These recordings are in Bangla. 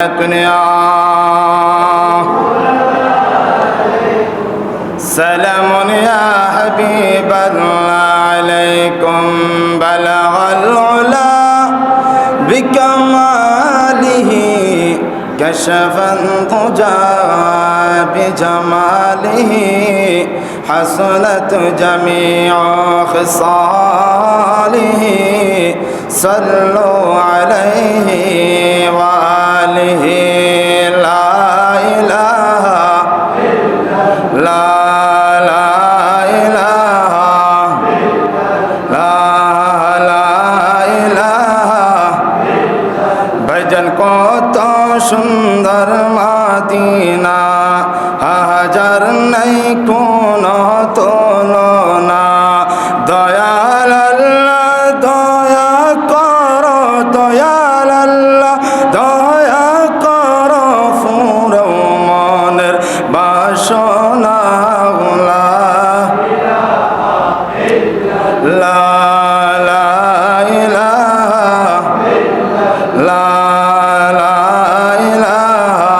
الدنيا سلام يا حبيب الله عليكم بلغ العلا بكماله كشف الضجى بجماله حسنت جميع خصاله صلوا عليه وآله لا إله لا لا إله لا لا إله भजन কত সুন্দর মদিনা হাজার নাই কোনো তুলনা দয়াল আল্লাহ দয়া করো দয়াল আল্লাহ দয়া করো পুরো মনের বাসনা লা লা ইলাহা লা লা ইলাহা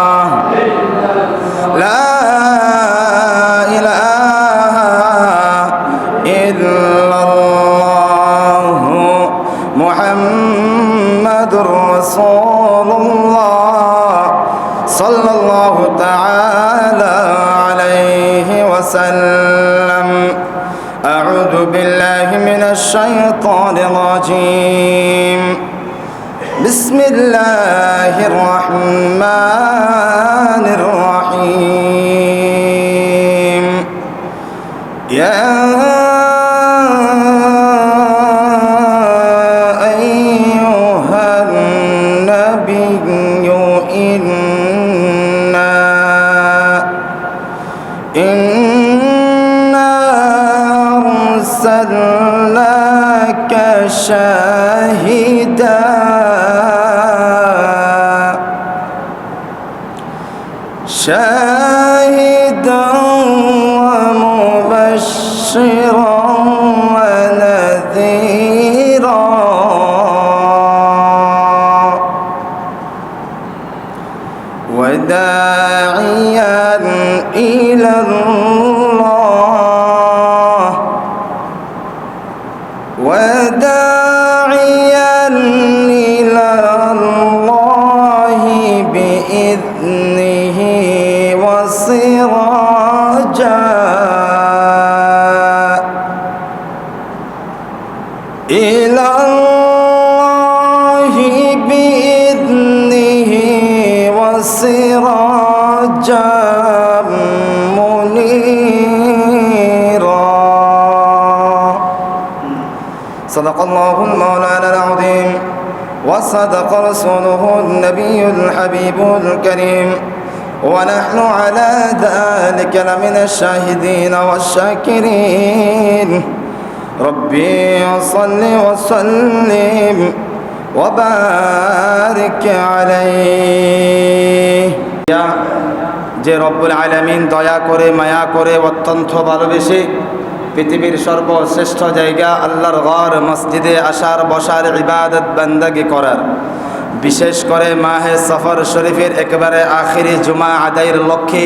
লা ইলাহা ইল্লাল্লাহু মুহাম্মাদুর রাসূলুল্লাহ সাল্লাল্লাহু তাআলা আলাইহি ওয়াসাল্লাম أعوذ بالله من الشيطان الرجيم بسم الله الرحمن الرحيم يا أيها النبي إنا أرسلناك شاهدا ومبشرا ونذيرا وداعيا إلى الله وداعيا إلى الله بإذنه وسراجا إلى الله بإذنه وسراجا منيرا صدق الله المولانا العظيم وصدق رسوله النبي الحبيب الكريم ونحن على ذلك لمن الشاهدين والشاكرين ربي صل وسلم وبارك عليه যে রব্বুল আলামিন দয়া করে মায়া করে অত্যন্ত ভালোবেসে পৃথিবীর সর্বশ্রেষ্ঠ জায়গা আল্লাহর ঘর মসজিদে আসার বসার ইবাদত বান্দাগি করার বিশেষ করে মাহে সফর শরীফের একেবারে আখিরি জুমা আদায়ের লক্ষ্যে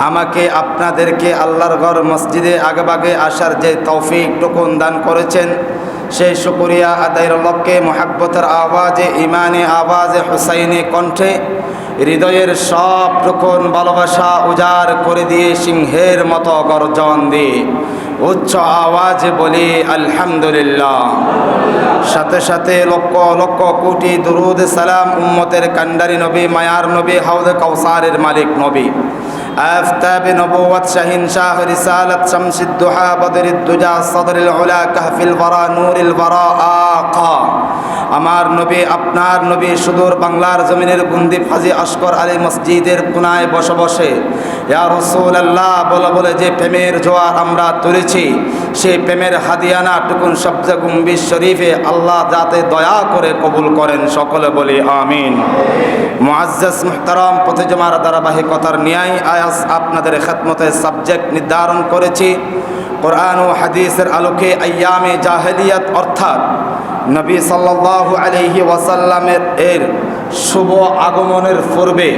আমাকে আপনাদেরকে আল্লাহর ঘর মসজিদে আগেভাগে আসার যে তৌফিক টুকুন দান করেছেন সেই শুকরিয়া আদায়ের লক্ষ্যে মোহাব্বতের আওয়াজে ইমানি আওয়াজে হুসাইনি কণ্ঠে হৃদয়ের সব টুকুন ভালোবাসা উজাড় করে দিয়ে সিংহের মতো গর্জন দিয়ে উচ্চ আওয়াজে বলি আলহামদুলিল্লাহ। সাথে সাথে লক্ষ লক্ষ কোটি দুরুদ সালাম উম্মতের কান্ডারি নবী মায়ার নবী হাউদে কাউসারের মালিক নবী আফতাব নবুয়ত শাহিন শাহ রিসালাত শামসুদ দুহা বদরুদ দুজা সদরুল উলা কাহফিল ওয়ারা নূরুল ওয়ারা আকা আমার নবী আপনার নবী সুদূর বাংলার জমিনের গুন্দি ফাজি আশকর আলী মসজিদের কোনায় বসে বসে ইয়া রাসূলুল্লাহ বলে বলে যে প্রেমের জোয়ার আমরা তুলেছি সেই প্রেমের হাদিয়ানা টুকুন সবজে গুম্বি শরীফে আল্লাহ যাতে দয়া করে কবুল করেন সকলে বলি আমিন। মুআজ্জাজ মুহতারাম প্রতিজমার ধারাবাহিকতার ন্যায় আয়াস আপনাদের খেদমতে সাবজেক্ট নির্ধারণ করেছি কোরআন ও হাদিসের আলোকে আইয়ামে জাহেলিয়াত অর্থাৎ নবী সাল্লাল্লাহু আলাইহি ওয়াসাল্লামের শুভ আগমনের পূর্বে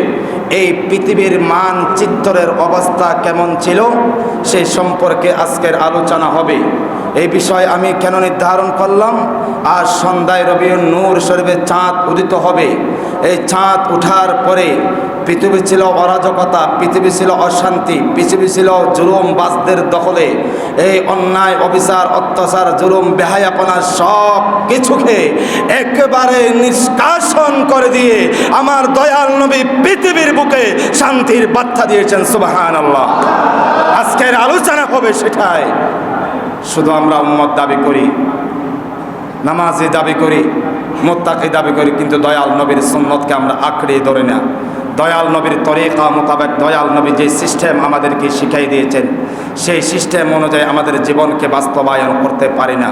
এই পৃথিবীর মানচিত্রের অবস্থা কেমন ছিল সেই সম্পর্কে আজকের আলোচনা হবে। এই বিষয় আমি কেন নির্ধারণ করলাম, আজ সন্ধ্যায় রবিউল নূর শরীফে চাঁদ উদিত হবে। এই চাঁদ ওঠার পরে পৃথিবী ছিল অরাজকতা, পৃথিবী ছিল অশান্তি, পৃথিবী ছিল জুলুম বাসদের দখলে। এই অন্যায় অবিচার অত্যাচার জুলুম বেহায়াপনা সব কিছুকে একেবারে নিষ্কাশন করে দিয়ে আমার দয়াল নবী পৃথিবীর বুকে শান্তির বার্তা দিয়েছেন। সুবহানাল্লাহ। আজকের আলোচনা হবে সেটাই। শুধু আমরা উম্মত দাবি করি, নামাজি দাবি করি, মুত্তাকি দাবি করি, কিন্তু দয়াল নবীর সুন্নতকে আমরা আঁকড়ে ধরে না। দয়াল নবীর তরিকা মোতাবেক দয়াল নবী যে সিস্টেম আমাদেরকে শিখাই দিয়েছেন সেই সিস্টেম অনুযায়ী আমাদের জীবনকে বাস্তবায়ন করতে পারি না।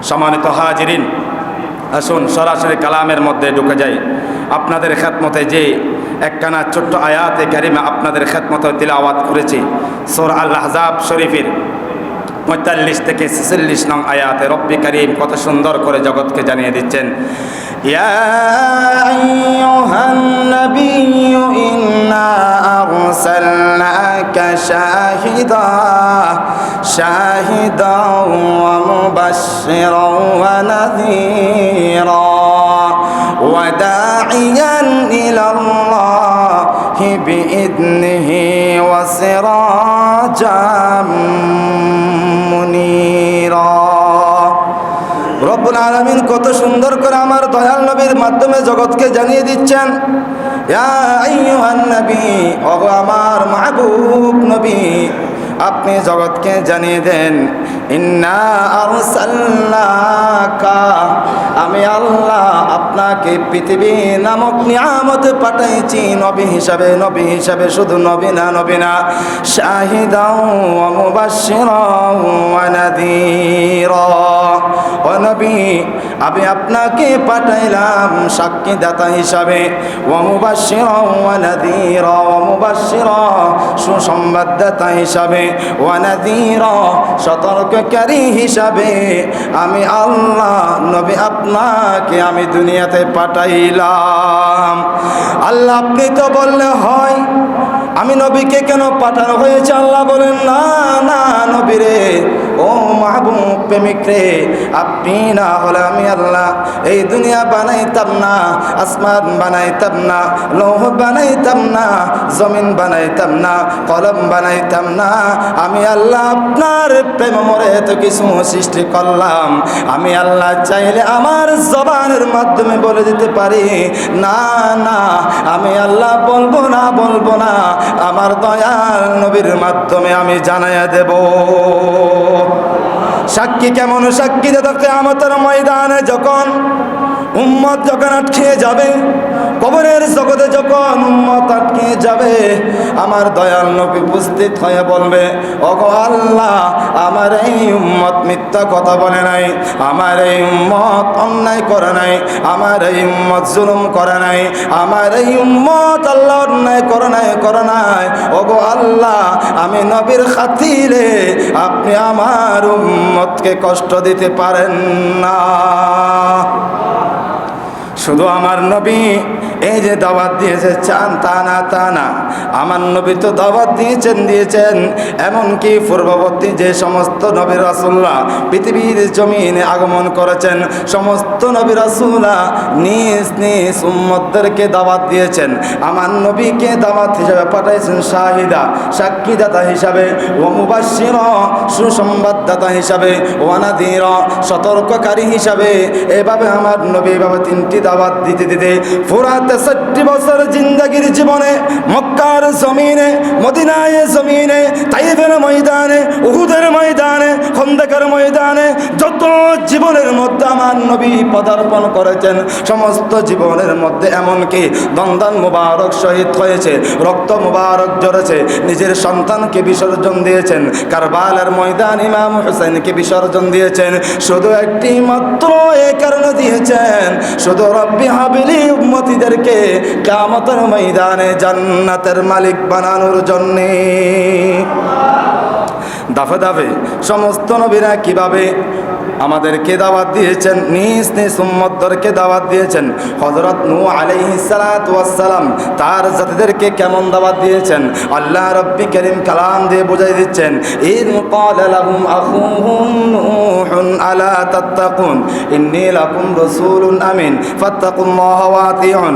সম্মানিত হাজিরিন, আসুন সরাসরি কালামের মধ্যে ঢুকে যাই। আপনাদের খেদমতে যে একখানা ছোট্ট আয়াতে কারিমা আপনাদের খেদমতে তিলাওয়াত করেছি, সূরা আল আহজাব শরীফের ৪৫ থেকে ৪৬ নং আয়াতে রব্বি করিম কত সুন্দর করে জগৎকে জানিয়ে দিচ্ছেন, ইয়া আইয়ুহান নাবিয়্যু ইন্না আরসালনাকা শাহিদাও ওয়া মুবাশশিরাও ওয়া নাযীরা ওয়া দা'iয়ান ইলাল্লাহি বিইذনিহি ওয়া সিরাজাম মুনীরা। রব্বুল আলামিন কত সুন্দর করে আমার দয়াল নবীর মাধ্যমে জগৎকে জানিয়ে দিচ্ছেন, ইয়া আইয়ুহান নবী, ওগো আমার মাহবুব নবী, আপনি জগৎকে জানিয়ে দেন, ইন্না আরসালনাকা, আমি আল্লাহ আপনাকে পৃথিবী নামক নিয়ামত পাঠাইছি নবী হিসাবে, শুধু নবী না, শাহিদাও ওয়া মুবাশশিরাও ওয়া নাযীরা। ও নবী, আমি আপনাকে পাঠাইলাম সাক্ষীদাতা হিসাবে, ওয়া মুবাশশিরাও ওয়া নাযীরা, ওয়া মুবাশশিরা সুসংবাদদাতা হিসাবে, ওয়া নাযীরা সতর্ককারী হিসাবে আমি আল্লাহ নবী আপনাকে আমি দুনিয়াতে পাঠাইলাম। আল্লাহ আপনি তো বললে হয়, আমি নবীকে কেন পাঠানো হয়েছে? আল্লাহ বলেন, না না নবীরে, ও মাহবুব প্রেমিক রে, আপনি না হলে আমি আল্লাহ এই দুনিয়া বানাইতাম না, আসমান বানাইতাম না, লৌহ বানাইতাম না, জমিন বানাইতাম না, কলম বানাইতাম না। আমি আল্লাহ আপনার প্রেম মরে এত কিছু সৃষ্টি করলাম। আমি আল্লাহ চাইলে আমার জবানের মাধ্যমে বলে দিতে পারি, না না আমি আল্লাহ বলবো না, আমার দয়াল নবীর মাধ্যমে আমি জানাইয়া দেব। সাক্ষী কেমন? সাক্ষী দেব কিয়ামতের ময়দানে যখন উম্মত যখন আটকে যাবে, কবরের জগতে যখন উম্মত আটকে যাবে, আমার দয়াল নবী উপস্থিত হয়ে বলবে, ওগো আল্লাহ, আমার এই উম্মত মিথ্যা কথা বলে নাই, আমার এই উম্মত অন্যায় করে নাই, আমার এই উম্মত জুলুম করে নাই, আমার এই উম্মত আল্লাহ অন্যায় করে নাই। ওগো আল্লাহ, আমি নবীর খাতিরে আপনি আমার উম্মতকে কষ্ট দিতে পারেন না। শুধু আমার নবী এই যে দাওয়াত দিয়েছে চান তা না, আমার নবী তো দাওয়াত দিয়েছেন এমনকি পূর্ববর্তী যে সমস্ত নবী রাসূলরা পৃথিবীর জমিনে আগমন করেছেন, সমস্ত নবী রাসূলরা নিজ নিজ উম্মতদেরকে দাওয়াত দিয়েছেন। আমার নবীকে দাওয়াত হিসাবে পাঠাইছেন শাহিদা, সাক্ষীদাতা হিসাবে, ও মুবাশশিরা সুসংবাদদাতা হিসাবে, ওয়া নাযীরা সতর্ককারী হিসাবে। এভাবে আমার নবী এভাবে তিনটি দাওয়াত দিতে পুরা ৬৩ বছর জিন্দেগির জীবনে মক্কার জমিনে, মদিনায় জমিনে, তাইফের ময়দানে, উহুদের ময়দানে, খন্দকের ময়দানে যত জীবনের মধ্যে আমার নবী পদার্পণ করেছেন, সমস্ত জীবনের মধ্যে এমনকি দন্দন মুবারক শহীদ হয়েছে, রক্ত মুবারক ঝরেছে, নিজের সন্তানকে বিসর্জন দিয়েছেন, কারবালার ময়দান ইমাম হুসাইনকে বিসর্জন দিয়েছেন, শুধু একটি মাত্র এই কারণে দিয়েছেন, শুধু রব্বি হাবিলি উম্মতিদেরকে কিয়ামতের ময়দানে জান্নাতের মালিক বানানোর জন্যে। দাফে দাফে সমস্ত নবীরা কিভাবে আমাদেরকে দাওয়াত দিয়েছেন, নিজ নিজ উম্মতদেরকে দাওয়াত দিয়েছেন। হযরত নূহ আলাইহিস সালাতু ওয়াস সালাম তার জাতিদেরকে কেমন দাওয়াত দিয়েছেন আল্লাহ রাব্বি কারীম কালাম দিয়ে বুঝাই দিচ্ছেন। ইন ক্বালা লাহুম আখুহুম নূহুন আলা তাত্তাকুন ইন্নী লাকুম রাসূলুন আমিন ফাত্তাকুল্লাহা ওয়া আতিউন।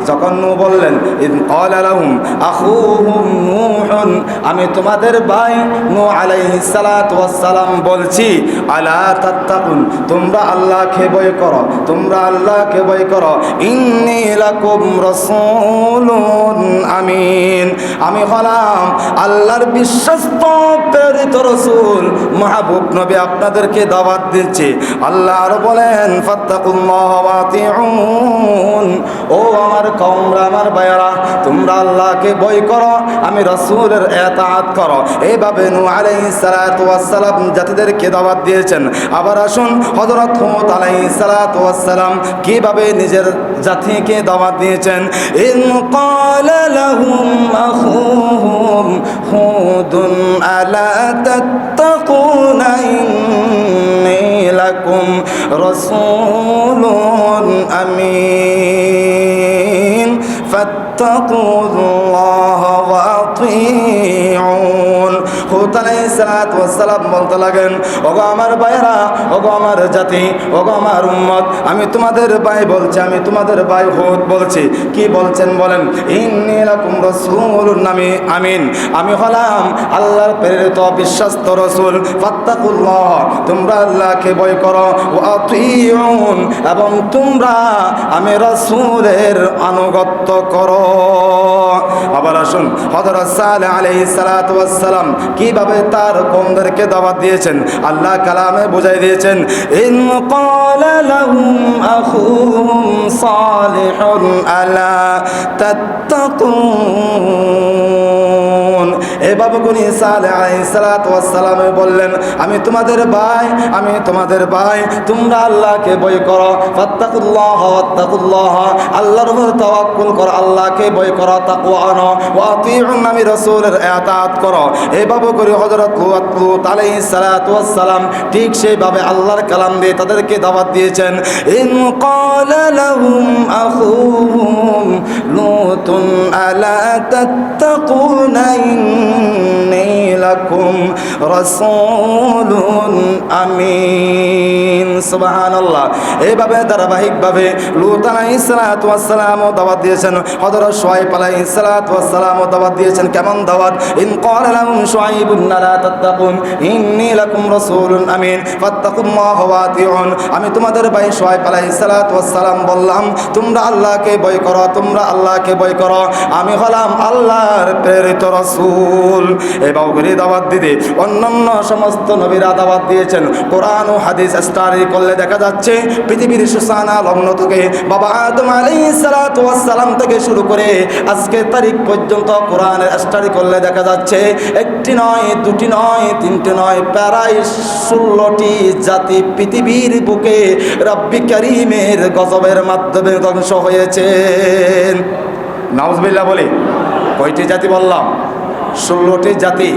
যখন নূহ বললেন ইন ক্বালা লাহুম আখুহুম নূহুন, আমি তোমাদের ভাই নূহ আলাইহিস সালাতু ওয়াস সালাম বলছি, আলা তাত্তাকুন, তোমরা আল্লাহকে ভয় করো, তোমরা আল্লাহকে ভয় করো। ইন্নী লাকুম রাসূলুন আমিন, আমি হলাম আল্লাহর বিশ্বস্ত প্রেরিত রাসূল, মাহবুব নবী, আপনাদেরকে দাওয়াত দিচ্ছি। আল্লাহ আর বলেন ফাত্তাকুল্লাহা ওয়া আতিউন, ও আমার কওমরা, আমার ভাইয়েরা, তোমরা আল্লাহকে ভয় করো, আমি রাসূলের ইতাআত করো। এইভাবে নূহ আলাইহিস সালাতু ওয়াস সালাম জাতিদেরকে দাওয়াত দিয়েছেন। আবার আসুন হযরত হুদ আলাইহিস সালাতু ওয়াস সালাম কিভাবে নিজের জাতিকে দাওয়াত দিয়েছেন। ইন ক্বালা লাহুম আখুহুম হুদুন আলা তাত্তাকুনা ইন্নী লাকুম রাসূলুন আমিন ফাত্তাকুল্লাহা ওয়া আতিউন। হুদ আলাইহিস সালাতু ওয়াস সালাম বলতে লাগেন, ওগো আমার ভাইরা, ওগো আমার জাতি, ওগো আমার উম্মত, আমি তোমাদের ভাই বলছি, আমি তোমাদের ভাই হুদ বলছি। কি বলছেন বলেন, ইন্নী লাকুম রাসূলুন আমিন, আমি হলাম আল্লাহর প্রেরিত বিশ্বস্ত রাসূল। ফাত্তাকুল্লাহ, তোমরা আল্লাহকে ভয় করো, ওয়া আতিউন, এবং তোমরা আমি রাসূলের আনুগত্য করো। আবার আসুন হযরত সালেহ আলাইহিস সালাতু ওয়াস সালাম কিভাবে তার কওমদেরকে দাওয়াত দিয়েছেন আল্লাহ কালামে বুঝাই দিয়েছেন। ইন ক্বালা লাহুম আখুহুম সালিহুন আলা তাত্তাকুন, এভাবে গুনি সালেহ আলাইহিস সালাতু ওয়াস সালাম বললেন, আমি তোমাদের ভাই, আমি তোমাদের ভাই, তোমরা আল্লাহকে ভয় করো। ফাত্তাকুল্লাহ ওয়াত্তাকুল্লাহ, আল্লাহর উপর তাওয়াক্কুল করো, আল্লাহকে ভয় করো, তাকওয়া আনো। ওয়া আতিউন, আমি রাসূলের ইতাআত করো। এইভাবে করে হযরত লূত আলাইহিস সালাতু ওয়াস সালাম ঠিক সেইভাবে আল্লাহর কালাম দিয়ে তাদেরকে দাওয়াত দিয়েছেন। ইন ক্বালা লাহুম আখুহুম লূতুন আলা তাত্তাকুনা ইন্নী লাকুম রাসূলুন আমিন। সুবহানাল্লাহ। এইভাবে ধারাবাহিকভাবে লূত আলাইহিস সালাতু ওয়াস সালামও দাওয়াত দিয়েছেন। হযরত শুআয়ব আলাইহিস সালাতু ওয়াস সালামও দাওয়াত দিয়েছেন। কেমন দাওয়াত? ইন ক্বালা লাহুম শুআয়বুন লা তাত্তাকুন ইন্নী লাকুম রাসূলুন আমিন ফাত্তাকুল্লাহা ওয়া আতিউন, আমি তোমাদের ভাই শুআয়ব আলাইহিস সালাতু ওয়াস সালাম বললাম, তোমরা আল্লাহকে ভয় করো, তোমরা আল্লাহকে ভয় করো, আমি হলাম আল্লাহর প্রেরিত রাসূল। এভাবে দাওয়াত দিতে অন্যান্য সমস্ত নবীরা দাওয়াত দিয়েছেন। কোরআন ও হাদিস স্টাডি করলে দেখা যাচ্ছে পৃথিবীর সূচনা লগ্ন থেকে বাবা আদম আলাইহিস সালাতু ওয়াস সালাম থেকে শুরু করে আজকের তারিখ পর্যন্ত কোরআনের স্টাডি করলে দেখা যাচ্ছে একটি নয়, দুটি নয়, তিনটি নয়, প্রায় 16টি জাতি পৃথিবীর বুকে রব্বি কারীমের গজবের মাধ্যমে ধ্বংস হয়েছে। নাউজুবিল্লাহ বলে কয়টি জাতি বললাম? 16টি জাতি।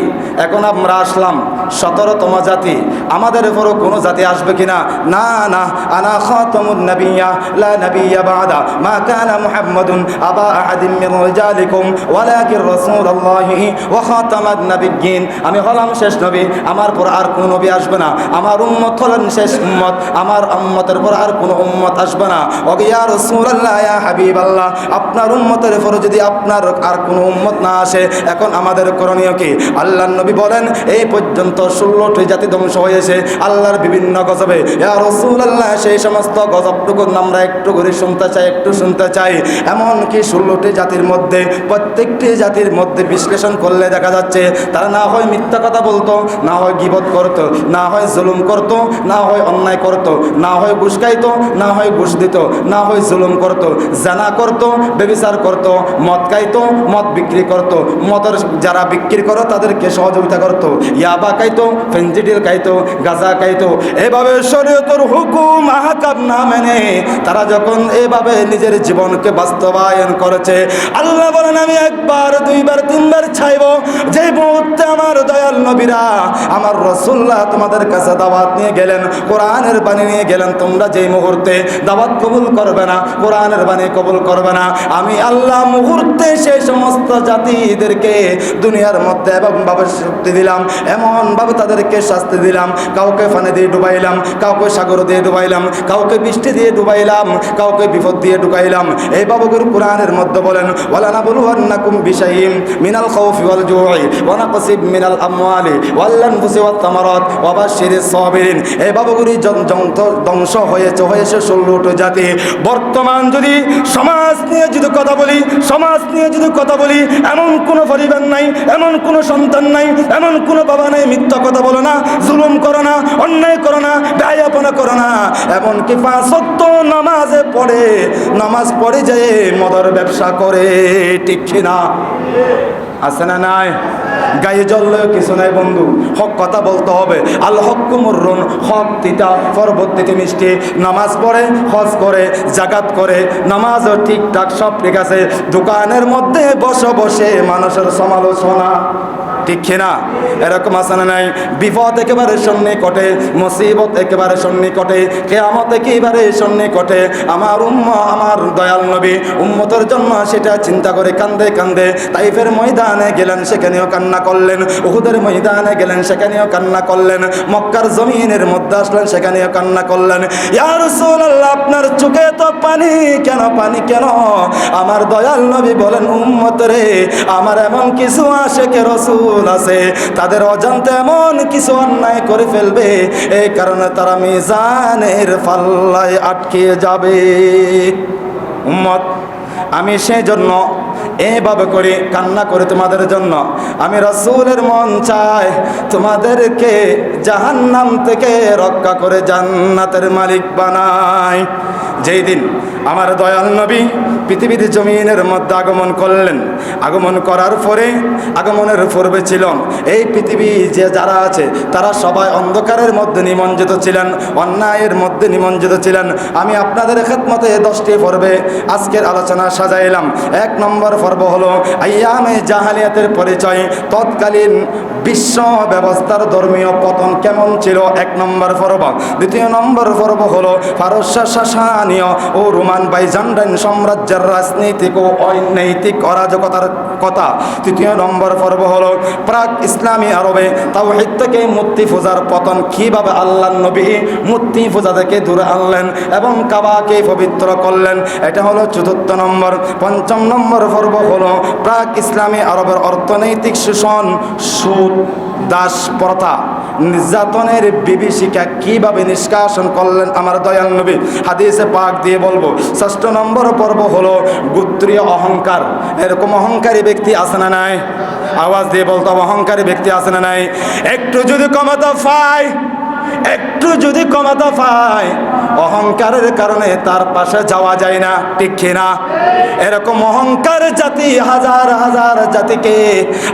এখন আমরা আসলাম 17তম জাতি। আমাদের উপরও কোনো জাতি আসবে কিনা? না না, আনা খাতামুন নাবিয়্যা লা নাবিয়্যা বা'দা মা কানা মুহাম্মাদুন আবা আহাদিম মিন রিজালিকুম ওয়ালাকিন রাসূলুল্লাহি ওয়া খাতামান নাবিয়্যিন, আমি হলাম শেষ নবী, আমার পর আর কোনো নবী আসবে না, আমার উম্মত হলেন শেষ উম্মত, আমার উম্মতের পর আর কোনো উম্মত আসবে না। ওগো ইয়া রাসূলুল্লাহ, ইয়া হাবিবাল্লাহ, আপনার উম্মতের উপর যদি আপনার আর কোনো উম্মত না আসে, এখন আমাদের করণীয় কি? আল্লাহর নবী বলেন এই পর্যন্ত 16টি জাতি ধ্বংস হয়েছে আল্লাহর বিভিন্ন গজবে। ইয়া রাসূলুল্লাহ, সেই সমস্ত গজবটুকু আমরা একটু করে শুনতে চাই, একটু শুনতে চাই। এমনকি 16টি জাতির মধ্যে প্রত্যেকটি জাতির মধ্যে বিশ্লেষণ করলে দেখা যাচ্ছে তারা না হয় মিথ্যা কথা বলতো, না হয় গীবত করত, না হয় জুলুম করত, না হয় অন্যায় করত, না হয় ঘুষ খাইতো, না হয় ঘুষ দিত, না হয় জুলুম করত, জানা করত, ব্যভিচার করত, মদ খাইতো, মদ বিক্রি করত, মদের যারা বিক্রি করো তাদেরকে সহযোগিতা করত, ইয়াবা খাইতো, ফেনজিডিল খাইতো, গাঁজা খাইতো। এভাবে শরীয়তের হুকুম আহকাম না মেনে তারা যখন এভাবে নিজের জীবনকে বাস্তবায়ন করেছে, আল্লাহ বলেন আমি একবার, দুইবার, তিনবার চাইব যে মুহূর্তে আমার দয়াল নবীরা, আমার রাসূলুল্লাহ তোমাদের কাছে দাওয়াত নিয়ে গেলেন, কোরআনের বাণী নিয়ে গেলেন, তোমরা যেই মুহূর্তে দাওয়াত কবুল করবে না, কোরআনের বাণী কবুল করবে না, আমি আল্লাহ মুহূর্তে সেই সমস্ত জাতিদেরকে দুনিয়ার মধ্যে এমনভাবে শক্তি দিলাম, এমনভাবে তাদেরকে শাস্তি দিলাম, কাউকে ফানে দিয়ে ডুবাইলাম, কাউকে সাগর দিয়ে ডুবাইলাম, কাউকে বৃষ্টি দিয়ে ডুবাইলাম, কাউকে বিপদ দিয়ে ঢুকাইলাম। এই বাবুগুর কোরআনের মধ্যে বলেন ওয়ালানাবলুওয়ান্নাকুম বিশাইইম মিনাল খাউফি ওয়াল জুই ওয়া নাকসিব মিনাল আমওয়ালি ওয়াল আনফুসি ওয়াত তামারাত ওয়া বাশশিরিস সাবিরিন। এই বাবুগুরি ধ্বংস হয়েছে 16টি জাতি। বর্তমান যদি সমাজ নিয়ে যদি কথা বলি, এমন কোনো পরিবার নাই, এমন কোনো সন্তান নাই, এমন কোনো বাবা নাই মিথ্যা কথা বলো না, জুলুম করো না, অন্যায় করো না, বেয়াপনা করো না, এমনকি 5 ওয়াক্ত নামাজ পড়ে যায় মদের ব্যবসা করে। ঠিক না? আছে না নাই? গায়ে জ্বললেও কিছু নাই বন্ধু, হক কথা বলতে হবে। আল হক্কু মুররুন, হক তিতা, পরবর্তীতে মিষ্টি। নামাজ পড়ে, হজ করে, জাকাত করে, নামাজও ঠিকঠাক সব ঠিক আছে, দোকানের মধ্যে বসে মানুষের সমালোচনা। ঠিক না? এরকম আছে না নাই? বিপদ একেবারে সন্নিকটে, মুসিবত একেবারে সন্নিকটে, কিয়ামত একেবারে সন্নিকটে। আমার দয়াল নবী উম্মতের জন্য সেটা চিন্তা করে কান্দে তাইফের ময়দানে গেলেন, সেখানেও কান্না করলেন, উহুদের ময়দানে গেলেন, সেখানেও কান্না করলেন, মক্কার জমিনের মধ্যে আসলেন, সেখানেও কান্না করলেন। ইয়া রাসূলুল্লাহ আপনার চোখে তো পানি কেন? আমার দয়াল নবী বলেন উম্মত রে, আমার এমন কিছু আশিকে রাসূল আছে, তাদের অজান্তে এমন কিছু অন্যায় করে ফেলবে, এই কারণে তারা মিজানের পাল্লায় আটকে যাবে। উম্মত, আমি সেই জন্য এইভাবে করে কান্না করে তোমাদের জন্য। আমি রাসূলের মন চাই তোমাদেরকে জাহান্নাম থেকে রক্ষা করে জান্নাতের মালিক বানাই। যেই দিন আমার দয়াল নবী পৃথিবীর জমিনের মধ্যে আগমন করলেন, আগমন করার পরে, আগমনের পূর্বে ছিল এই পৃথিবী যে যারা আছে তারা সবাই অন্ধকারের মধ্যে নিমজ্জিত ছিলেন, অন্যায়ের মধ্যে নিমজ্জিত ছিলেন। আমি আপনাদের খেদমতে 10টি পর্বে আজকের আলোচনা সাজাইলাম। 1 নম্বর পর্ব হলো আইয়ামে জাহালিয়াতের পরিচয়, তৎকালীন বিশ্ব ব্যবস্থার ধর্মীয় পতন কেমন ছিল, 1 নম্বর পর্ব। 2 নম্বর পর্ব হলো ফারস্য শাসনীয় ও রোমান বাইজান্টাইন সাম্রাজ্যের রাজনৈতিক ও অনৈতিক অরাজকতার কথা। 3 নম্বর পর্ব হলো প্রাক ইসলামী আরবে তাওহীদ থেকে মূর্তি পূজার পতন, কিভাবে আল্লাহর নবী মূর্তি পূজা থেকে দূরে আনলেন এবং কাবাকে পবিত্র করলেন, এটা হলো 4 নম্বর। 5 নম্বর পর্ব হলো প্রাক ইসলামী আরবের অর্থনৈতিক শোষণ, সুদ, দাস প্রথা, নির্যাতনের বিভীষিকা কিভাবে নিষ্কাশন করলেন আমার দয়াল নবী, হাদিসে পাক দিয়ে বলবো। 6 নম্বর পর্ব হলো গোত্রীয় অহংকার। এরকম অহংকারী ব্যক্তি আছে না নাই? আওয়াজ দিয়ে বলতো, অহংকারী ব্যক্তি আছে না নাই? একটু যদি ক্ষমতা পায়, অহংকারের কারণে তার পাশে যাওয়া যায় না। ঠিক না? এরকম অহংকার জাতি, হাজার হাজার জাতিকে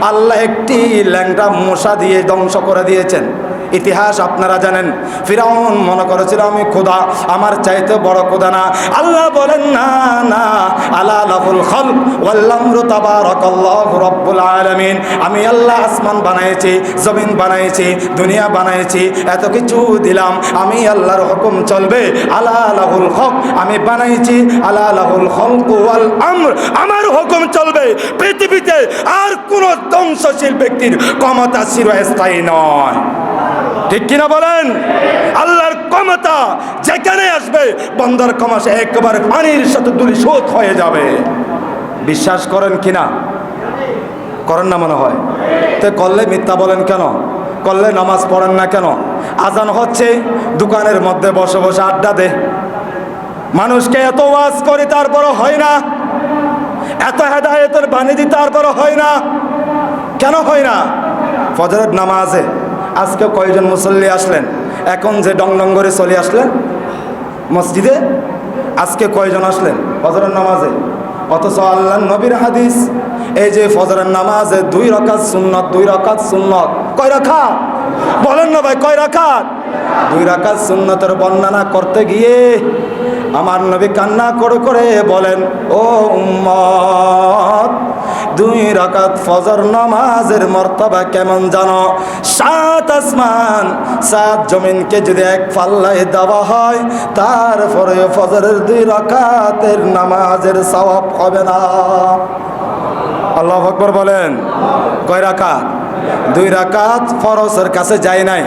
আল্লাহ একটি ল্যাংড়া মশা দিয়ে ধ্বংস করে দিয়েছেন। ইতিহাস আপনারা জানেন, ফিরাউন মনে করেছিল আমি খোদা, আমার চাইতে বড় খোদা না। আল্লাহ বলেন না না, আলা লাহুল খালক ওয়াল আমরু তাবারাকাল্লাহু রাব্বুল আলামিন। আমি আল্লাহ আসমান বানাইছি, জমিন বানাইছি, দুনিয়া বানাইছি, এত কিছু দিলাম, আমি আল্লাহর হুকুম চলবে। আলা লাহুল খালক, আমি বানাইছি, আলা লাহুল খালক ওয়াল আমর, আমার হুকুম চলবে পৃথিবীতে। আর কোন ধ্বংসশীল ব্যক্তির ক্ষমতা চিরস্থায়ী নয়। ঠিক কিনা বলেন? আল্লাহর ক্ষমতা যেখানে আসবে বন্দার ক্ষমতা একবার পানির সাথে ধূলিসাৎ হয়ে যাবে। বিশ্বাস করেন কিনা? করেন না মনে হয়। তো করলে মিথ্যা বলেন কেন? করলে নামাজ পড়েন না কেন? আজান হচ্ছে, দোকানের মধ্যে বসে বসে আড্ডা দে। মানুষকে এত ওয়াজ করি তারপরও হয় না, এত হেদায়েতের বাণী দিই তারপরও হয় না। কেন হয় না? ফজরের নামাজে আজকে কয়জন মুসল্লি আসলেন? এখন যে ডং করে চলে আসলেন মসজিদে, আজকে কয়জন আসলেন ফজরের নামাজে? অথচ আল্লাহর নবীর হাদিস, এই যে ফজরের নামাজে 2 রাকাত সুন্নাত, 2 রাকাত সুন্নাত, কয় রাকাত? বলেন না ভাই, কয় রাকাত? 2 রাকাত সুন্নতের বর্ণনা করতে গিয়ে আমার নবী কান্না করে করে বলেন, ও উম্মত, 2 রাকাত ফজর নামাজের মর্তবা কেমন জানো? 7 আসমান 7 জমিনকে যদি এক পাল্লায় দেওয়া হয়, তারপরে ফজরের 2 রাকাতের নামাজের সওয়াব হবে না। আল্লাহু আকবার বলেন। কয় রাকাত? 2 রাকাত ফরজের কাছে যায় নাই,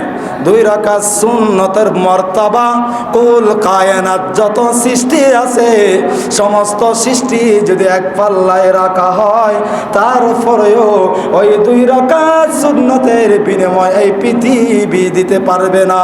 2 রাকাত সুন্নতের মর্তবা। কুল কায়নাত যত সৃষ্টি আছে, সমস্ত সৃষ্টি যদি এক পাল্লায় রাখা হয়, তারপরেও ওই 2 রাকাত সুন্নতের বিনিময় এই পৃথিবী দিতে পারবে না।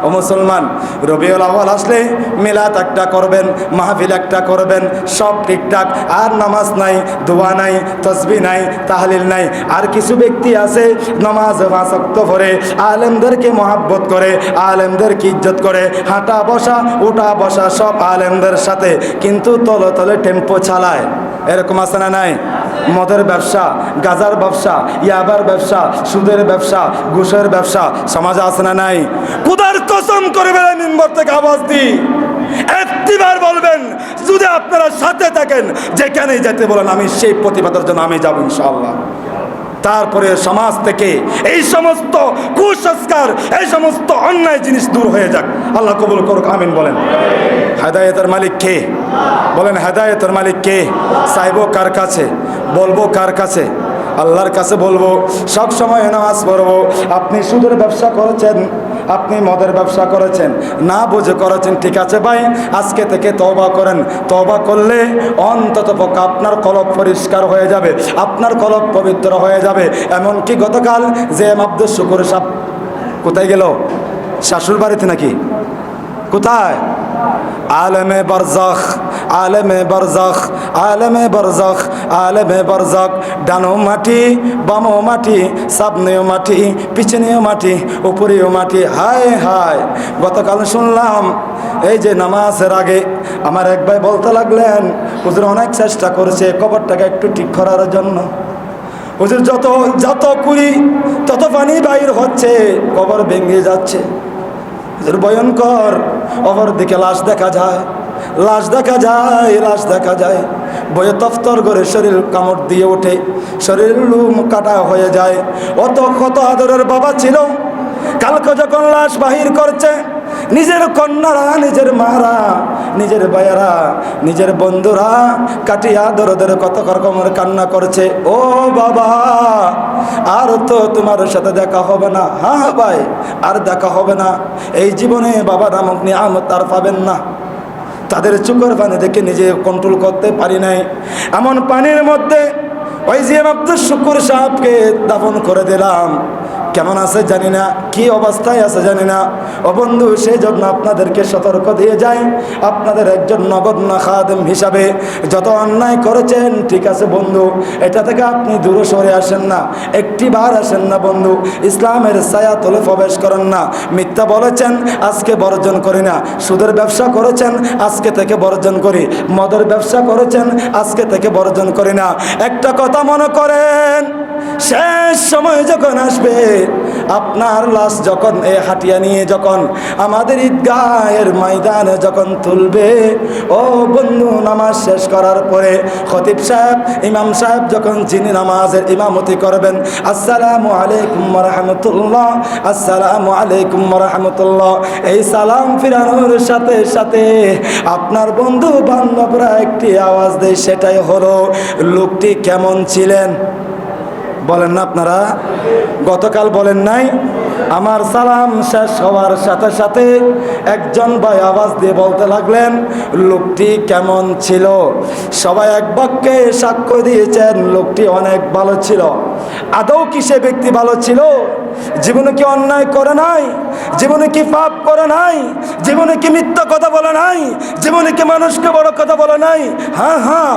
ও মুসলমান, রবিউল আউয়াল আসলে মিলাদ একটা করবেন, মাহফিল একটা করবেন, সব ঠিকঠাক, আর নামাজ নাই, দোয়া নাই, তাসবিহ নাই, তাহলিল নাই। আর কিছু ব্যক্তি আছে নামাজ 5 ওয়াক্ত পড়ে, আলেমদেরকে মহাব্বত করে, আলেমদেরকে ইজ্জত করে, হাঁটা বসা উঠা বসা সব আলেমদের সাথে, কিন্তু তলে তলে টেম্পো চালায়। এরকম আছে না নাই? মদের ব্যবসা, গাজার ব্যবসা, ইয়াবার ব্যবসা, সুদের ব্যবসা, ঘুষের ব্যবসা সমাজে আছে না নাই? খোদার কসম করে বেলা মিম্বর থেকে আওয়াজ দিই, একটিবার বলবেন যদি আপনারা সাথে থাকেন, যেখানেই যেতে বলেন আমি সেই প্রতিবাদের জন্য আমি যাব ইনশাআল্লাহ। তারপরে সমাজ থেকে এই সমস্ত কুসংস্কার, এই সমস্ত অন্যায় জিনিস দূর হয়ে যাক। আল্লাহ কবুল করুক, আমিন বলেন। হেদায়েতের মালিক কে? বলেন, হেদায়েতের মালিক কে? চাইবো কার কাছে? বলবো কার কাছে? আল্লাহর কাছে বলবো। সব সময় নামাজ পড়বো। আপনি সুদের ব্যবসা করেছেন, আপনি মদের ব্যবসা করেছেন, না বুঝে করেছেন, ঠিক আছে ভাই, আজকে থেকে তওবা করেন। তওবা করলে অন্তত পক্ষে আপনার কলব পরিষ্কার হয়ে যাবে, আপনার কলব পবিত্র হয়ে যাবে। এমনকি গতকাল যে আব্দুল শুকুর সাহেব কোথায় গেল? শাশুর বাড়িতে নাকি? কোথায়? আলেমে বারজাখ, আলেমে বারজাখ, আলেমে বারজাখ, আলেমে বারজাখ। ডানো মাটি, বামো মাটি, সামনেও মাটি, পিছনেও মাটি, উপরেও মাটি। হায় হায়, গতকাল শুনলাম এই যে নামাজের আগে আমার এক ভাই বলতে লাগলেন, হুজুর অনেক চেষ্টা করেছে কবরটাকে একটু ঠিক করার জন্য, হুজুর যত যত কুড়ি তত পানি বাইর হচ্ছে, কবর ভেঙে যাচ্ছে। ভয়ঙ্কর, অপর দিকে লাশ দেখা যায়, লাশ দেখা যায়, লাশ দেখা যায়। বয়ে তফতর করে শরীর কামড় দিয়ে ওঠে, শরীর লুম কাটা হয়ে যায়। অত কত আদরের বাবা ছিল, কালকে যখন লাশ বাহির করছে, নিজের কন্যারা, নিজের মারা, নিজের ভাইয়েরা, নিজের বন্ধুরা কাটিয়া দরদের কত রকমের কান্না করছে। ও বাবা, আর তো তোমার সাথে দেখা হবে না। হ্যাঁ ভাই, আর দেখা হবে না। এই জীবনে বাবা নামক নিয়ামত আর পাবেন না। তাদের চোখের পানি দেখে নিজে কন্ট্রোল করতে পারি নাই। এমন পানির মধ্যে ওই যে আব্দুল শুকুর সাহেবকে দাফন করে দিলাম। কেমন আছে জানি না, কি অবস্থায় আছে জানি না। ও বন্ধু, সেই জন্য আপনাদেরকে সতর্ক দিয়ে যায়, আপনাদের একজন নগণ্য খাদেম হিসাবে যত অন্যায় করেছেন, ঠিক আছে বন্ধু, এটা থেকে আপনি দূরে সরে আসেন না, একটি বার আসেন না বন্ধু, ইসলামের ছায়া তলে প্রবেশ করেন না। মিথ্যা বলেছেন, আজকে বর্জন করি না। সুদের ব্যবসা করেছেন, আজকে থেকে বর্জন করি। মদের ব্যবসা করেছেন, আজকে থেকে বর্জন করি না। একটা কথা মনে করেন, শেষ সময় যখন আসবে, আপনার লাশ যখন এ হাটিয়া নিয়ে যখন আমাদের ঈদগাহের ময়দানে যখন তুলবে, ও বন্ধু, নামাজ শেষ করার পরে খতিব সাহেব, ইমাম সাহেব যখন যিনি নামাজের ইমামতি করবেন, আসসালামু আলাইকুম ওয়া রাহমাতুল্লাহ, আসসালামু আলাইকুম ওয়া রাহমাতুল্লাহ, এই সালাম ফিরানোর সাথে সাথে আপনার বন্ধু বান্ধবরা একটি আওয়াজ দেয়, সেটাই হলো, লোকটি কেমন ছিলেন? বলেন না আপনারা? গতকাল বলেন নাই? আমার সালাম শেষ হওয়ার সাথে সাথে একজন ভাই আওয়াজ দিয়ে বলতে লাগলেন, লোকটি কেমন ছিল? সবাই এক বাক্যে সাক্ষ্য দিয়েছেন, লোকটি অনেক ভালো ছিল। আদৌ কি সে ব্যক্তি ভালো ছিল? জীবনে কি অন্যায় করে নাই? জীবনে কি পাপ করে নাই? জীবনে কি মিথ্যা কথা বলে নাই? জীবনে কি মানুষকে বড় কথা বলে নাই? হ্যাঁ হ্যাঁ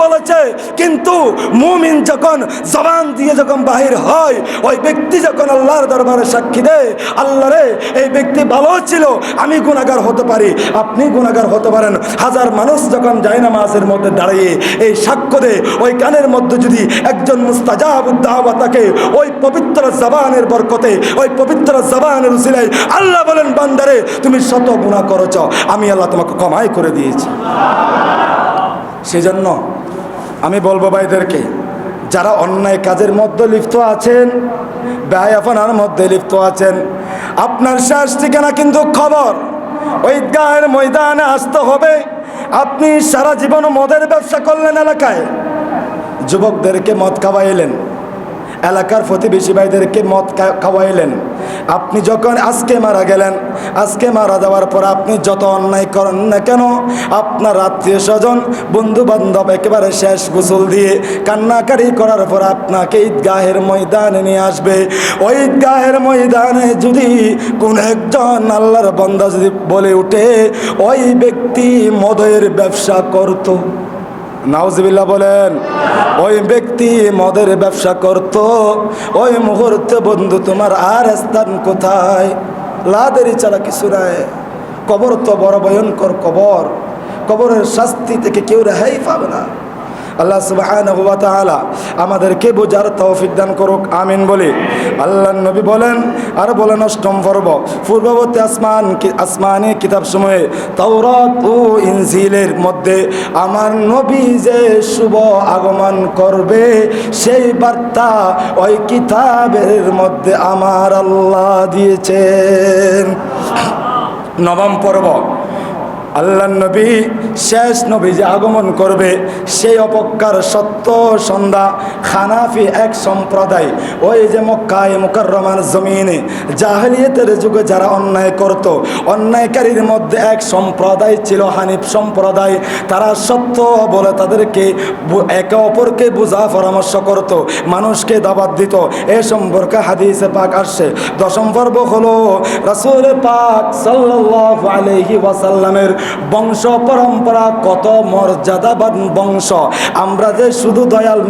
বলেছে, কিন্তু মুমিন যখন জবান দিয়ে যখন বাহির হয়, ওই ব্যক্তি যখন আল্লাহর দরবারে সাক্ষী দেয়, আল্লাহ রে, এই ব্যক্তি ভালো ছিল, আমি গুনাহগার হতে পারি, আপনি গুনাহগার হতে পারেন। হাজার মানুষ যখন জায়নামাজের মধ্যে দাঁড়িয়ে এই সাক্ষ্য দেয়, ওই কানের মধ্যে যদি একজন মুস্তাজাবুদ দাওয়া থাকে, ওই পবিত্র জবান জবানের বরকতে, ওই পবিত্র জবানের উসিলায় আল্লাহ বলেন, বান্দারে তুমি শত গুনাহ করেছ, আমি আল্লাহ তোমাকে ক্ষমাই করে দিয়েছি। সেজন্য আমি বলবো ভাইদেরকে, যারা অন্যায় কাজের মধ্যে লিপ্ত আছেন, বেহায়াপনার মধ্যে লিপ্ত আছেন, আপনার শেষ ঠিকানা কিন্তু খবর, ওই গায়ের ময়দানে আসতে হবে। আপনি সারা জীবন মদের ব্যবসা করলেন, এলাকায় যুবকদেরকে মদ খাওয়াইলেন, এলাকার প্রতিবেশী ভাইদেরকে মদ খাওয়াইলেন। আপনি যখন আজকে মারা গেলেন, আজকে মারা যাওয়ার পর আপনি যত অন্যায় করেন না কেন, আপনার আত্মীয় স্বজন বন্ধু বান্ধব একেবারে শেষ গোসল দিয়ে কান্নাকাটি করার পর আপনাকে ঈদগাহের ময়দানে নিয়ে আসবে। ওই ঈদগাহের ময়দানে যদি কোন একজন আল্লাহর বান্দা যদি বলে উঠে ওই ব্যক্তি মদের ব্যবসা করত, নাউজুবিল্লাহ বলেন, ওই ব্যক্তি মদের ব্যবসা করত, ওই মুহূর্তে বন্ধু তোমার আর স্থান কোথায়? লাদেরি ছাড়া কিছু নাই। কবর তো বড় ভয়ঙ্কর কবর, কবরের শাস্তি থেকে কেউ রেহাই পাবে না। আল্লাহ সুবহানাহু ওয়া তাআলা আমাদেরকে বোঝার তৌফিক দান করুক, আমিন বলি। আল্লাহর নবী বলেন, আর বলেন অষ্টম পর্ব পূর্ববর্তী আসমানি কিতাবসমূহে তাওরাত ও ইনজিলের মধ্যে আমার নবী যে শুভ আগমন করবে সেই বার্তা ওই কিতাবের মধ্যে আমার আল্লাহ দিয়েছেন। নবম পর্ব আল্লাহর নবী শেষ নবী যে আগমন করবে সেই অপেক্ষার সত্য সন্ধ্যা হানাফি এক সম্প্রদায়, ওই যে মক্কায় মুকাররমার জমিনে জাহেলিয়াতের যুগে যারা অন্যায় করত, অন্যায়কারীর মধ্যে এক সম্প্রদায় ছিল হানিফ সম্প্রদায়। তারা সত্য বলে তাদেরকে একে অপরকে বোঝা পরামর্শ করত, মানুষকে দাওয়াত দিত। এ সম্পর্কে হাদিসে পাক আসছে। দশম পর্ব হলো রাসূল পাক সাল্লাল্লাহু আলাইহি ওয়াসাল্লামের বংশ পরম্পরা কত মর্যাদাবান বংশ। আমরা যে শুধু দয়াল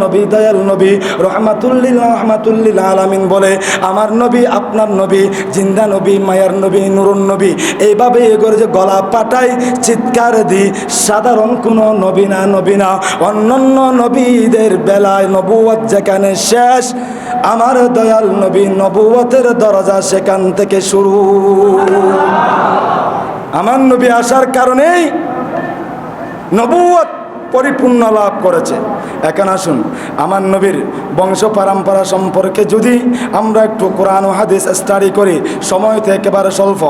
নবী রহমাতুল্লিল আলামিন বলে আমার নবী, আপনার নবী, জিন্দা নবী, মায়ার নবী, নুরুন নবী, এইভাবে এগোরে যে গলা পাটাই চিৎকার দিই, সাধারণ কোনো নবী না। অন্যান্য নবীদের বেলায় নবুয়ত যেখানে শেষ, আমার দয়াল নবী নবুয়তের দরজা সেখান থেকে শুরু। আমার নবী আসার কারণেই নবুয়ত পরিপূর্ণ লাভ করেছে। এখন আসুন আমার নবীর বংশ পরম্পরা সম্পর্কে যদি আমরা একটু কোরআন ও হাদিস স্টাডি করি, সময় তো একেবারে স্বল্প।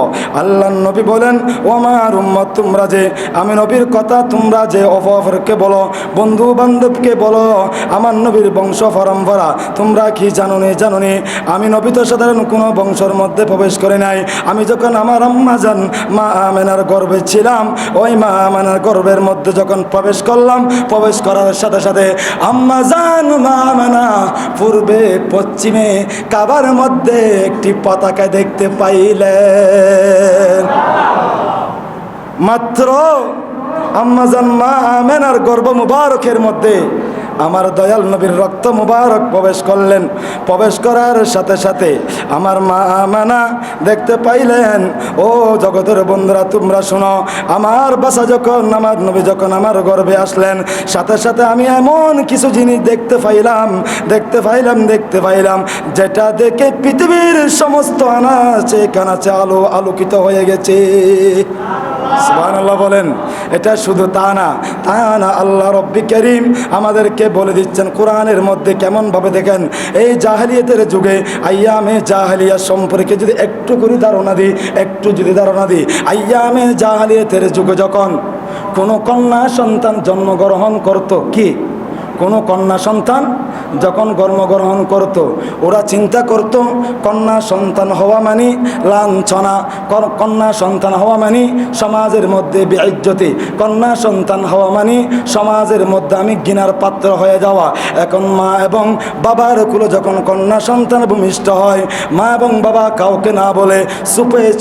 আল্লাহর নবী বলেন, ও আমার উম্মত, তোমরা যে আমি নবীর কথা তোমরা যে অপরকে বলো, বন্ধু বান্ধবকে বলো আমার নবীর বংশ পরম্পরা, তোমরা কি জানোনি? আমি নবী তো সাধারণ কোনো বংশের মধ্যে প্রবেশ করে নাই। আমি যখন আমার আম্মা জান মা আমেনার গর্ভে ছিলাম, ওই মা আমেনার গর্ভের মধ্যে যখন প্রবেশ করার সাথে সাথে আম্মা জান মা আমেনা পূর্বে পশ্চিমে কাবার মধ্যে একটি পতাকা দেখতে পাইলেন। মাত্র আম্মা জান মা আমেনার গর্ভ মুবারকের মধ্যে আমার দয়াল নবীর রক্ত মুবারক প্রবেশ করলেন। প্রবেশ করার সাথে সাথে আমার মা আমেনা দেখতে পাইলেন। ও জগতের বন্ধুরা, তোমরা শোনো, আমার বাসা যখন আমার নবী যখন আমার গর্ভে আসলেন, সাথে সাথে আমি এমন কিছু জিনিস দেখতে পাইলাম যেটা দেখে পৃথিবীর সমস্ত আনাচে কানাচে আলোকিত হয়ে গেছে। সুবহানাল্লাহ বলেন। এটা শুধু তা না, আল্লাহ রব্বি করিম আমাদেরকে বলে দিচ্ছেন কোরআনের মধ্যে কেমন ভাবে, দেখেন এই জাহেলিয়াতের যুগে আইয়ামে জাহেলিয়া সম্পর্কে যদি একটু ধারণা দিই, আইয়ামে জাহেলিয়াতের যুগে যখন কোনো কন্যা সন্তান জন্মগ্রহণ করত, কি কোনো কন্যা সন্তান যখন জন্মগ্রহণ করত, ওরা চিন্তা করত কন্যা সন্তান হওয়া মানে লাঞ্ছনা, কন্যা সন্তান হওয়া মানে সমাজের মধ্যে বেইজ্জতি, কন্যা সন্তান হওয়া মানে সমাজের মধ্যে আমি ঘৃণার পাত্র হয়ে যাওয়া। এখন মা এবং বাবার কুলে যখন কন্যা সন্তান ভূমিষ্ঠ হয়, মা এবং বাবা কাউকে না বলে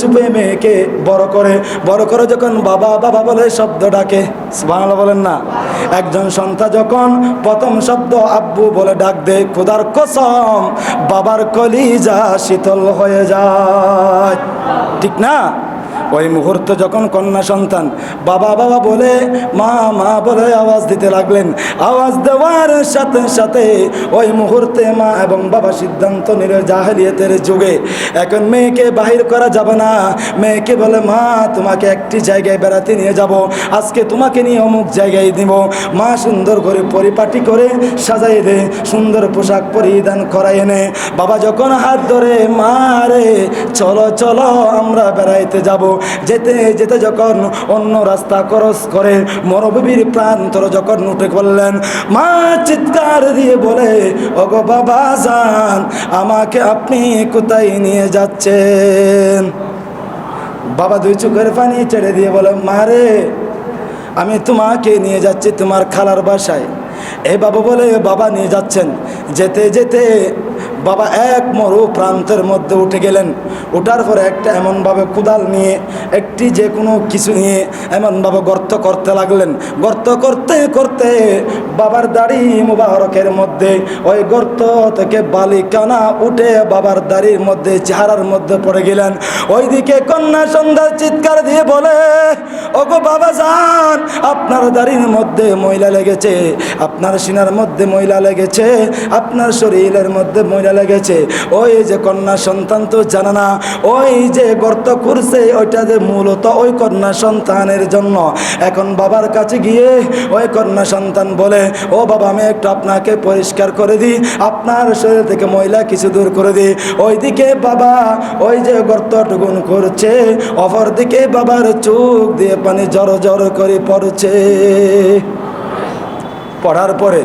চুপে মেয়েকে বড় করে যখন বাবা বলে শব্দ ডাকে, সুবহানাল্লাহ বলেন না। একজন সন্তান যখন প্রথম শব্দ আব্বু বলে ডাক দে, খোদার কসম বাবার কলিজা শীতল হয়ে যায়, ঠিক না? ওই মুহূর্তে যখন কন্যা সন্তান বাবা বাবা বলে, মা মা বলে আওয়াজ দিতে লাগলেন। আওয়াজ দেওয়ার সাথে সাথে ওই মুহূর্তে মা এবং বাবা সিদ্ধান্ত নিল, জাহেলিয়াতের যুগে এখন মেয়েকে বাহির করা যাবে না। মেয়েকে বলে, মা তোমাকে একটি জায়গায় বেড়াতে নিয়ে যাব, আজকে তোমাকে নিয়ে অমুক জায়গায় দিব। মা সুন্দর করে পরিপাটি করে সাজাই দে, সুন্দর পোশাক পরিধান করাই এনে বাবা যখন হাত ধরে, মা রে চলো চলো আমরা বেড়াইতে যাব। যেতে যেতে যখন অন্য রাস্তা ক্রস করে মরুভূমির প্রান্তর যখন উঠে পড়লেন, মা চিৎকার দিয়ে বলে, ওগো বাবা জান, আমাকে আপনি কোথায় নিয়ে যাচ্ছেন? বাবা দুই চোখের পানি ছেড়ে দিয়ে বলে, মা রে আমি তোমাকে নিয়ে যাচ্ছি তোমার খালার বাসায়। এই বাবা বলে বাবা নিয়ে যাচ্ছেন। যেতে যেতে বাবা এক মরু প্রান্তের মধ্যে উঠে গেলেন। ওঠার পরে একটা এমনভাবে কোদাল নিয়ে একটি যে কোনো কিছু নিয়ে এমনভাবে গর্ত করতে লাগলেন। গর্ত করতে করতে বাবার দাড়ি মুবারকের মধ্যে ওই গর্ত থেকে বালি কানা উঠে বাবার দাড়ির মধ্যে চেহারার মধ্যে পড়ে গেলেন। ওইদিকে কন্যা সন্ধ্যা চিৎকার দিয়ে বলে, ওগো বাবা জান, আপনার দাড়ির মধ্যে ময়লা লেগেছে, আপনার সিনার মধ্যে ময়লা লেগেছে, আপনার শরীরের মধ্যে ময়লা লেগেছে। ওই যে কন্যা সন্তান তো জানে না ওই যে গর্ত করছে ওইটা যে মূলত ওই কন্যা সন্তানের জন্য। এখন বাবার কাছে গিয়ে ওই কন্যা সন্তান বলে, ও বাবা আমি একটু আপনাকে পরিষ্কার করে দিই, আপনার শরীর থেকে ময়লা কিছু দূর করে দিই। ওইদিকে বাবা ওই যে গর্তটুকুন করছে, অপরদিকে বাবার চোখ দিয়ে পানি জড়ো জড়ো করে পড়ছে। পড়ার পরে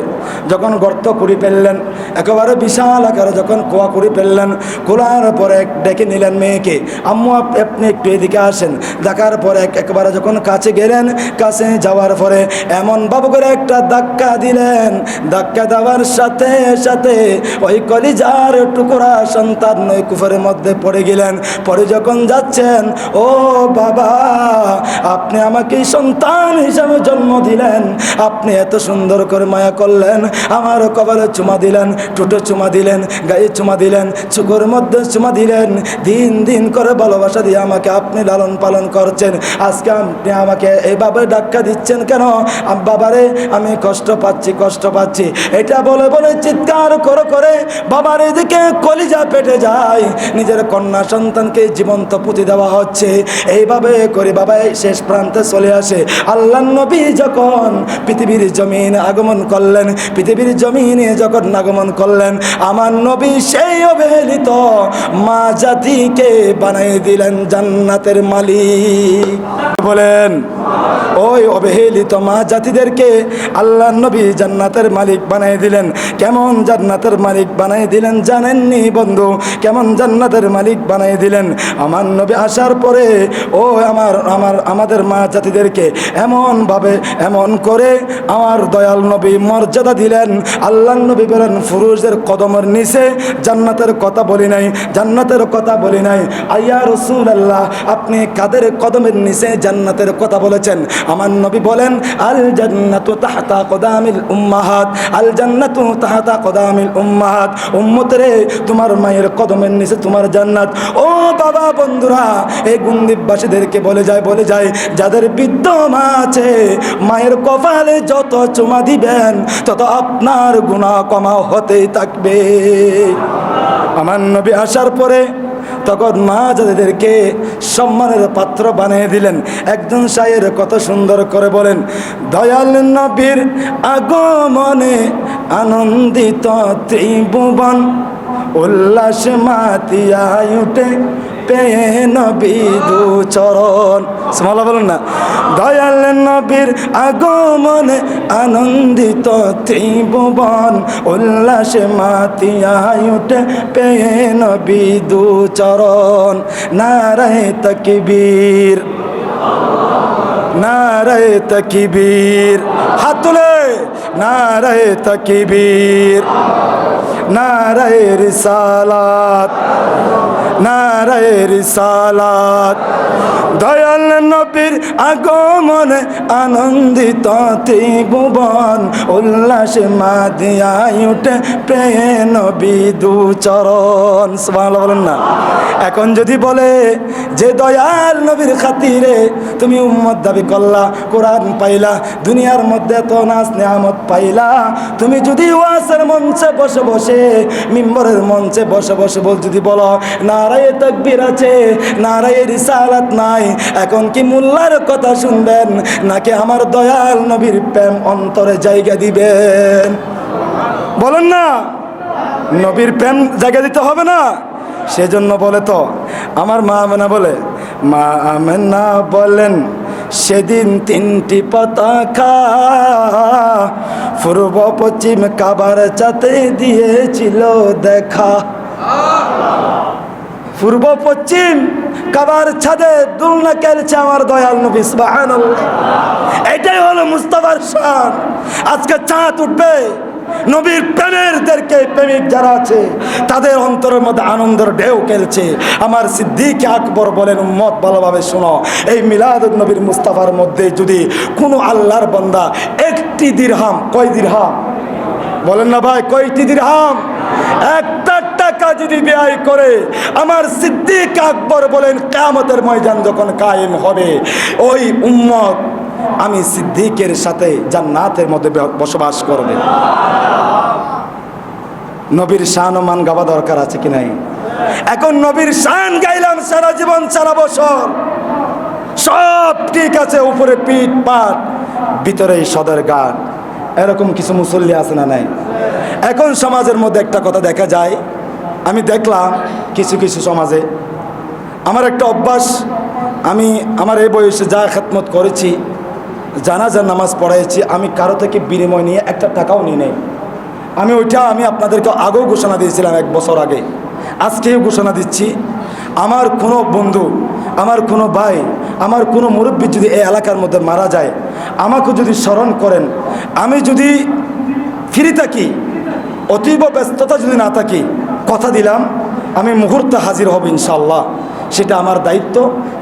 যখন গর্ত করে ফেললেন, একেবারে বিশাল আকারে যখন কুয়া করে ফেললেন, খোলার পরে ডেকে নিলেন মেয়েকে, আম্মু আপনি একটু এদিকে আসেন। দেখার পরে একেবারে যখন কাছে গেলেন, কাছে যাওয়ার পরে এমন ভাবে করে একটা ধাক্কা দিলেন। ধাক্কা দেওয়ার সাথে সাথে ওই কলিজার টুকরা সন্তান ওই কুফরের মধ্যে পড়ে গেলেন। পরে যখন যাচ্ছেন, ও বাবা আপনি আমাকে সন্তান হিসাবে জন্ম দিলেন, আপনি এত সুন্দর করে মায়া করলেন, আমার কপালে চুমা দিলেন, ঠোঁটে চুমা দিলেন, গায়ে চুমা দিলেন, চোখের মধ্যে চুমা দিলেন, দিন দিন করে ভালোবাসা দিয়ে আমাকে আপনি লালন পালন করছেন। আজকে আপনি আমাকে এইভাবে ধাক্কা দিচ্ছেন কেন? বাবারে আমি কষ্ট পাচ্ছি, কষ্ট পাচ্ছি। এটা বলে বলে চিৎকার করে করে বাবার এদিকে কলিজা পেটে যায়। নিজের কন্যা সন্তানকে জীবন্ত পুঁতি দেওয়া হচ্ছে। এইভাবে করে বাবা শেষ প্রান্তে চলে আসে। আল্লাহর নবী যখন পৃথিবীর জমিন আগমন করলেন, পৃথিবীর জমিনে যখন আগমন করলেন, আমার নবী সেই অবহেলিত মা জাতিকে বানাই দিলেন জান্নাতের মালিক। বলেন, ওই অবহেলিত মা জাতিদেরকে আল্লাহ নবী জান্নাতের মালিক বানাই দিলেন। কেমন জান্নাতের মালিক বানাই দিলেন জানেননি বন্ধু? কেমন জান্নাতের মালিক বানাই দিলেন? আমার নবী আসার পরে ও আমাদের মা জাতিদেরকে এমনভাবে এমন করে আমার দয়াল নবী মর্যাদা দিলেন। আল্লাহ নবী বলেন, পুরুষদের কদমের নিচে জান্নাতের কথা বলি নাই, জান্নাতের কথা বলি নাই। আইয়া রাসূলুল্লাহ আপনি কাদের কদমের নিচে জান্নাতের কথা বলেছেন? আমার নবী বলেন, আল জান্নাতু তাহতা কদামিল উম্মাহাত, আল জান্নাতু তাহতা কদামিল উম্মাহাত। উম্মতরে তোমার মায়ের কদমের নিচে তোমার জান্নাত। ও বাবা বন্ধুরা, এই গুন্দিবাসীদেরকে বলে যায় যাদের বৃদ্ধ মা আছে, মায়ের কপালে যত চুমা দিবেন তত আপনার গুনাহ কমা হতেই থাকবে। আমার নবী আসার পরে তখন মা যাদেরকে সম্মানের পাত্র বানিয়ে দিলেন। একজন শায়ের কত সুন্দর করে বলেন, দয়াল নবীর আগমনে আনন্দিত ত্রিভুবন, উল্লাস মাতিয়ায় উঠে পেয়ে নবী দু চরণ। সুবহানাল্লাহ বলুন না। দয়াল নবীর আগমনে আনন্দিত ত্রিভুবন, উল্লাসে মাতিয়ায় উঠে পেয়ে নবী দু চরণ। নারায়ে তাকবীর, নারায়ে তাকবীর, হাত তুলে নারায়ে তাকবীর, নারায়ে রিসালাত, নারায়ে রিসালাত। দয়াল নবীর আগমনে আনন্দিত ত্রিভুবন, উল্লাসে মাদিয়ায় উঠে প্রিয় নবী দু চরণ। সুবহানাল্লাহ বলেন না। এখন যদি বলে যে দয়াল নবীর খাতিরে তুমি উম্মত দাবি করলা, কোরআন পাইলা, দুনিয়ার মধ্যে তো নাজ নেয়ামত পাইলা, তুমি যদি ওয়াজের মঞ্চে বসে বসে, মিম্বরের মঞ্চে বসে বসে যদি বলো নারায়ে তাকবীর আছে, নারায়ে রিসালাত নাই, এখন কি মোল্লার কথা শুনবেন নাকি আমার দয়াল নবীর প্রেম অন্তরে জায়গা দিবেন? বলেন না, নবীর প্রেম জায়গা দিতে হবে না? সেজন্য বলে তো আমার মা আমেনা বলে, মা আমেনা বলেন সেদিন তিনটি পতাকা পূর্ব পশ্চিম কাবার চাতে দিয়েছিল দেখা। পূর্ব পশ্চিম কাবার ছাদে দুলনা খেলছে আমার দয়াল নবী। সুবহানাল্লাহ। এটাই হলো মুস্তাফার শান। আজকে চাঁদ উঠবে, নবীর প্রেমেরদেরকে, প্রেমিক যারা আছে তাদের অন্তরের মধ্যে আনন্দের ঢেউ খেলছে। আমার সিদ্দিক আকবর বলেন, উম্মত ভালোভাবে শোনো, এই মিলাদুন নবীর মুস্তাফার মধ্যে যদি কোনো আল্লাহর বান্দা একটি দিরহাম, কয় দিরহাম বলেন না ভাই, কয়টি দিরহাম, একটা টাকা যদি ব্যয় করে, আমার সিদ্দিক আকবর বলেন কিয়ামতের ময়দান যখন কায়েম হবে, ওই উম্মত আমি সিদ্দিকের সাথে জান্নাতের মধ্যে বসবাস করবে। নবীর শান ও মান গাওয়া দরকার আছে কি নাই? এখন নবীর শান গাইলাম সারা জীবন সারা বছর, সব ঠিক আছে, উপরে পিঠ পাট, ভিতরে সদর গান, এরকম কিছু মুসল্লি আছে না নাই? এখন সমাজের মধ্যে একটা কথা দেখা যায়, আমি দেখলাম কিছু কিছু সমাজে, আমার একটা অভ্যাস, আমি আমার এই বয়সে যা খেদমত করেছি, জানাজার নামাজ পড়াইছি, আমি কারো থেকে বিনিময় নিয়ে একটা টাকাও নিয়ে নেই। আমি আপনাদেরকে আগেও ঘোষণা দিয়েছিলাম 1 বছর আগে, আজকেও ঘোষণা দিচ্ছি, আমার কোনো বন্ধু, আমার কোনো ভাই, আমার কোনো মুরব্বী যদি এই এলাকার মধ্যে মারা যায়, আমাকে যদি স্মরণ করেন, আমি যদি ফ্রি থাকি, অতীব ব্যস্ততা যদি না থাকি, কথা দিলাম আমি মুহূর্তে হাজির হব ইনশাআল্লাহ। সেটা আমার দায়িত্ব,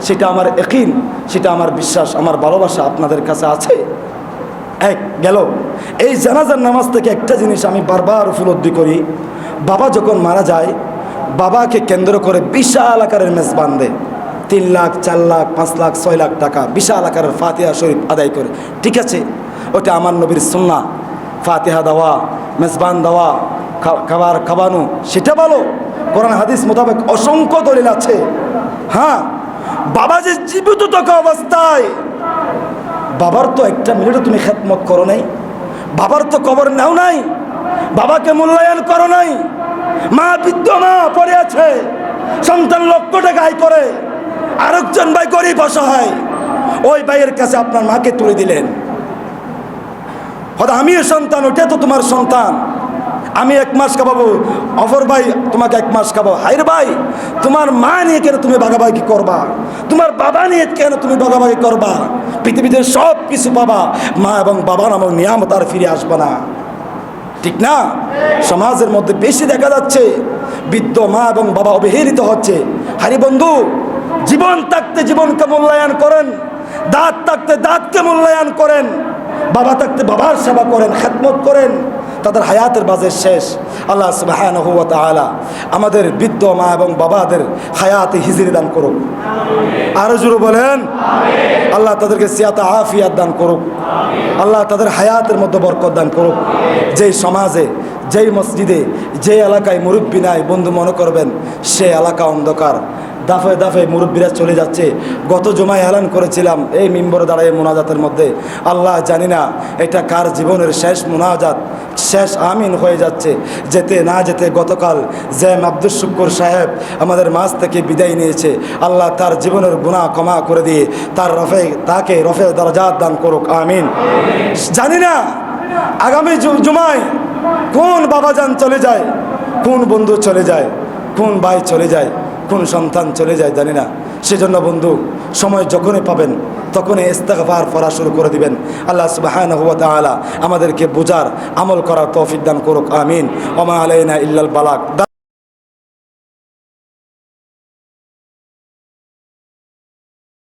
সেটা আমার ইয়াকিন, সেটা আমার বিশ্বাস, আমার ভালোবাসা আপনাদের কাছে আছে। এক গেল, এই জানাজার নামাজ থেকে একটা জিনিস আমি বারবার উপলব্ধি করি, বাবা যখন মারা যায়, বাবাকে কেন্দ্র করে বিশাল আকারের মেজবান দেয়, 3 লাখ 4 লাখ 5 লাখ 6 লাখ টাকা বিশাল আকারের ফাতিহা শরীফ আদায় করে। ঠিক আছে, ওটা আমার নবীর সুন্নাহ, ফাতিহা দেওয়া, মেজবান দেওয়া, খাবার খাওয়ানো, সেটা ভালো, কোরআন হাদিস মোতাবেক অসংখ্য দলিল আছে। হ্যাঁ, বাবা যে জীবিত থাকা অবস্থায়, বাবার তো একটা মিনিটও তুমি খেদমত করো নাই, বাবার তো কবর নাও নাই, বাবাকে মূল্যায়ন করো নাই। মা বৃদ্ধ মা পড়ে আছে, সন্তান লক্ষ টাকা আয় করে, আরেকজন ভাই গরিব অসহায়, ওই ভাইয়ের কাছে আপনার মাকে তুলে দিলেন, হয়তো আমিও সন্তান, ওটা তো তোমার সন্তান, আমি 1 মাস খাবো, অফর ভাই তোমাকে 1 মাস খাবো। হাইর ভাই, তোমার মা নিয়ে কেন তুমি ভাগাভাগি করবা? তোমার বাবা নিয়ে কেন তুমি ভাগাভাগি করবা? পৃথিবীতে সব কিছু পাবা, মা এবং বাবা নামক নিয়ামত আর ফিরে আসবে না, ঠিক না? সমাজের মধ্যে বেশি দেখা যাচ্ছে বৃদ্ধ মা এবং বাবা অবহেলিত হচ্ছে। হারি বন্ধু, জীবন থাকতে জীবনকে মূল্যায়ন করেন, দাঁত থাকতে দাঁতকে মূল্যায়ন করেন, বাবা থাকতে বাবার সেবা করেন, খেদমত করেন, তাদের হায়াতের বাজেট শেষ। আল্লাহ সুবহানাহু ওয়া তাআলা আমাদের বৃদ্ধ মা এবং বাবাদের হায়াতে হিজরি দান করুক, আরো জোরে বলেন আমিন। আল্লাহ তাদেরকে সিয়াত আফিয়াত দান করুক, আল্লাহ তাদের হায়াতের মধ্যে বরকত দান করুক। যেই সমাজে, যেই মসজিদে, যে এলাকায় মুরব্বী নাই, বন্ধু মনে করবেন সে এলাকা অন্ধকার, দাফে দাফে মুরব্বীরা চলে যাচ্ছে। গত জুমায় এলান করেছিলাম এই মিম্বরে দাঁড়িয়ে মোনাজাতের মধ্যে, আল্লাহ জানি না এটা কার জীবনের শেষ মোনাজাত, শেষ আমিন হয়ে যাচ্ছে। যেতে না যেতে গতকাল জেম আব্দুল শুক্কুর সাহেব আমাদের মাঝ থেকে বিদায় নিয়েছে। আল্লাহ তার জীবনের গুনাহ ক্ষমা করে দিয়ে তাকে রফে দরজাত দান করুক, আমিন। জানি না আগামী জুমায় কোন বাবাজান চলে যায়, কোন বন্ধু চলে যায়, কোন ভাই চলে যায়, কোন সন্তান চলে যায়, জানি না। সেজন্য বন্ধু, সময় যখনই পাবেন তখনই ইস্তিগফার পড়া শুরু করে দিবেন। আল্লাহ সুবহানাহু ওয়া তাআলা আমাদেরকে বুঝার, আমল করার তৌফিক দান করুক, আমিন। ওয়া মা আলাইনা ইল্লাল বালাগ।